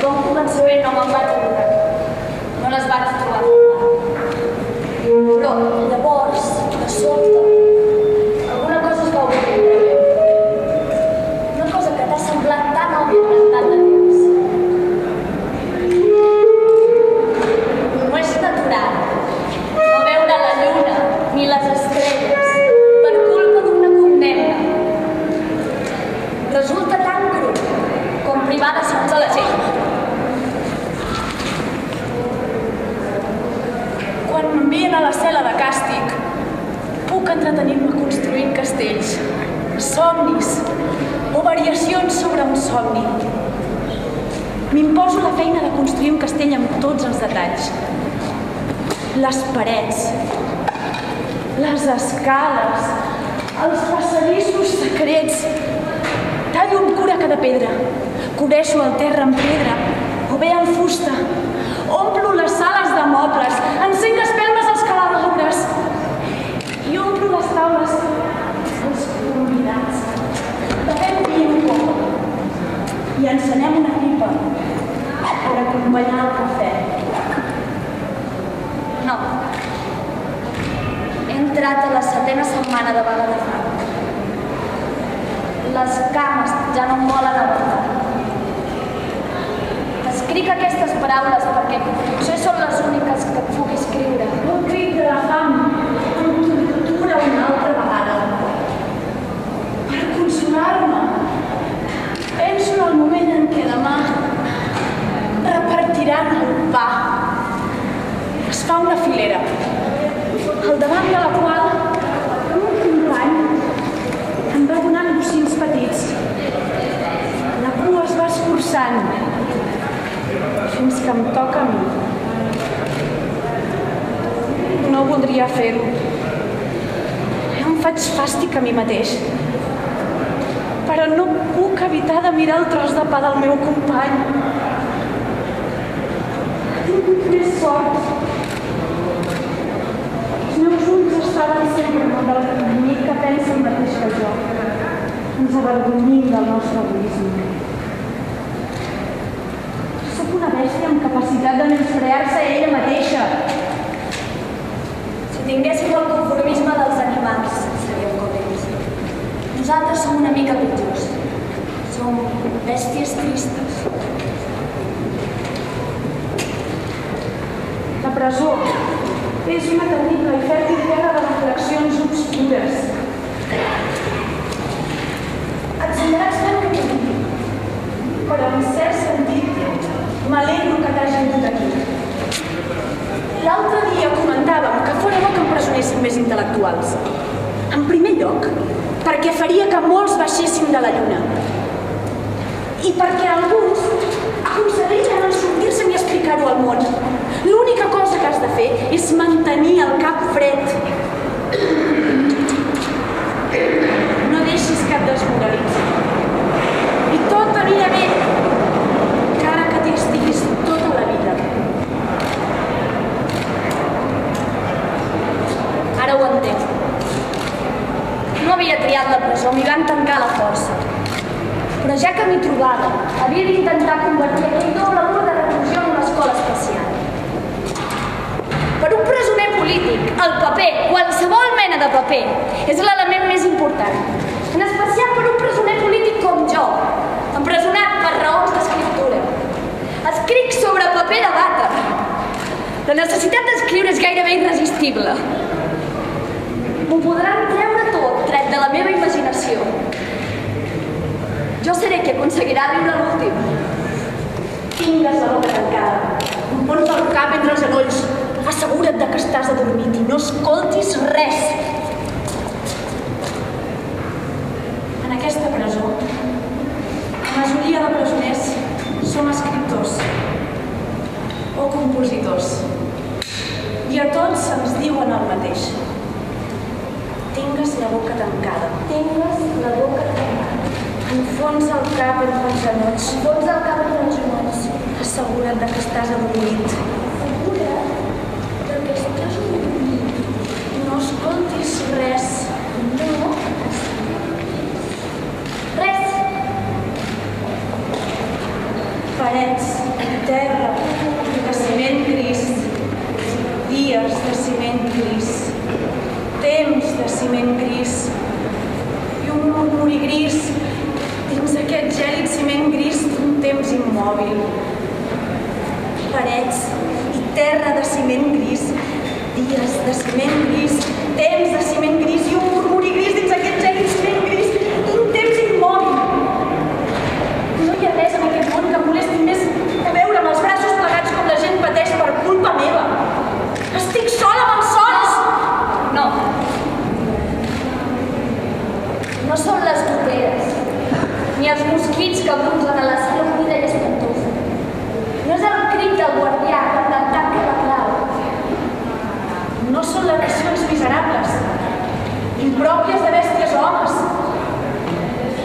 bon començament no me'n vaig adonar. No les vaig trobar. Però llavors, de sobte, alguna cosa es va obrir entre mi. Una cosa que t'ha semblat tan òbvia durant tant de temps. No és natural no veure la lluna ni les estrelles per culpa d'una condemna. Resulta tan cru com privar de sons a la gent. Quan m'envien a la cel·la de càstig, puc entretenir-me construint castells, somnis o variacions sobre un somni. M'imposo la feina de construir un castell amb tots els detalls. Les parets, les escales, els passadissos secrets. Tallo amb cura cada pedra, cobreixo el terra amb pedra o bé amb fusta. Omplo les sales de mobles, encenc espelmes als candelabres i omplo les taules als convidats. Bevem vi un cop i encenem una pipa per acompanyar el cafè. No. He entrat a la 7ª setmana de vaga de fam. Les cames ja no em volen aguantar. Escric aquestes paraules perquè potser són les úniques que et pugui escriure. Un crit de la fam em tortura una altra vegada. Per consolar-me, penso en el moment en què demà repartiran el pa. Es fa una filera, al davant de la qual un company em va donant bocins petits. La cua es va escurçant fins que em toca a mi. No voldria fer-ho. Em faig fàstic a mi mateix. Però no puc evitar de mirar el tros de pa del meu company. He tingut més sort. Els meus ulls estaven sempre amb el bonic que pensa el mateix que jo. Ens avergonyim del nostre egoisme. Soc una bèstia amb capacitat de menysprear-se a ella mateixa. Si tinguéssim el conformisme dels animals, seríem com ells. Nosaltres som una mica pitjors. Som bèsties tristes. La presó és una terrible i fèrtil terra de reflexions obscures. Et semblaràs tant que t'ho digui, però en cert sentit m'alegro que t'hagin dut aquí. L'altre dia comentàvem que fora bo que empresonessin més intel·lectuals. En primer lloc, perquè faria que molts baixessin de la lluna. I perquè alguns aconseguirien en sortir-se'n i explicar-ho al món. L'única cosa que has de fer és mantenir el cap fred. No deixis que et desmoralitzi. I tot anirà bé, encara que t'hi estiguis tota la vida. Ara ho entenc. No havia triat la presó, m'hi van tancar a la força. Però ja que m'hi trobava, havia d'intentar convertir aquell doble mur de reclusió en una escola especial. Per un presoner polític, el paper, qualsevol mena de paper, és l'element més important. En especial per un presoner polític com jo, empresonat per raons d'escriptura. Escric sobre paper de vàter. La necessitat d'escriure és gairebé irresistible. M'ho podran treure tot, tret de la meva imaginació. Jo seré qui aconseguirà viure l'últim. Tingues la boca tancada. Em pones el cap entre els genolls. Assegura't que estàs adormit i no escoltis res. En aquesta presó, la majoria de presoners som escriptors o compositors. I a tots se'ns diuen el mateix. Tingues la boca tancada. Tingues la boca tancada. Enfonsa el cap entre els genolls. Enfonsa el cap entre els genolls. Assegura't que estàs adormit. Assegura't que estàs adormit. No escoltis res. No escoltis res. parets, terra, de ciment gris, dies de ciment gris, temps de ciment gris i un murmuri gris dins aquest gèlid ciment gris d'un temps immòbil. Parets i terra de ciment gris, dies de ciment gris, temps de ciment gris i un murmuri gris dins aquest gèlid ciment gris d'un temps immòbil. No hi ha res en aquest món que em molesti més que veure amb els braços plegats com la gent pateix per culpa meva. Estic sola amb els sols! No. No són les goteres, ni els mosquits que brunzen a la seva humida i espantosa. No és el crit del guardià quan te'n tanca la clau. No són les racions miserables, impròpies de bèsties o homes.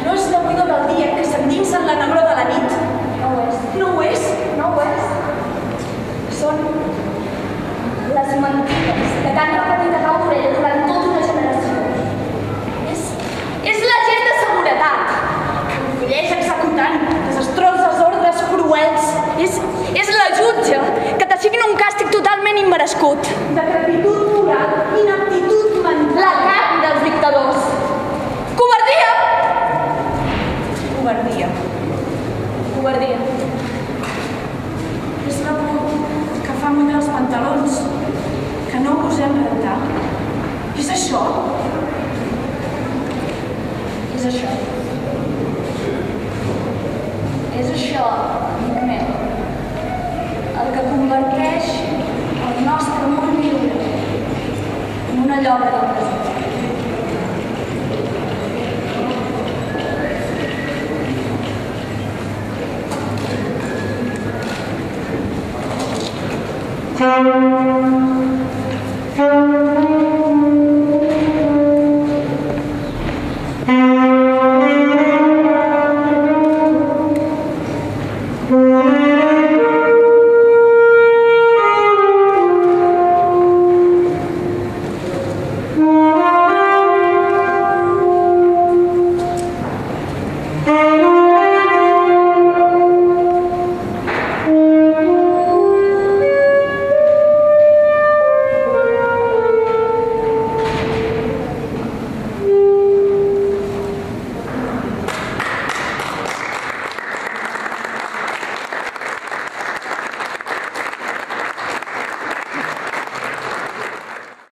No és la buidor del dia que s'endinsa en la negror de la nit. No ho és. No ho és? No ho és. Són les mentides que t'han repetit a cau d'orella durant tota una generació. És l'agent de seguretat, que lleig executant desastroses ordres cruels. És la jutge que t'assigna un càstig totalment immerescut. Decrepitud moral, inaptitud mental. La carn dels dictadors. Covardia! Covardia. Covardia. És la por que fa mullar els pantalons, que no gosem rentar. És això? És això. És això, amic meu, el que converteix el nostre món lliure en una lloga del presó.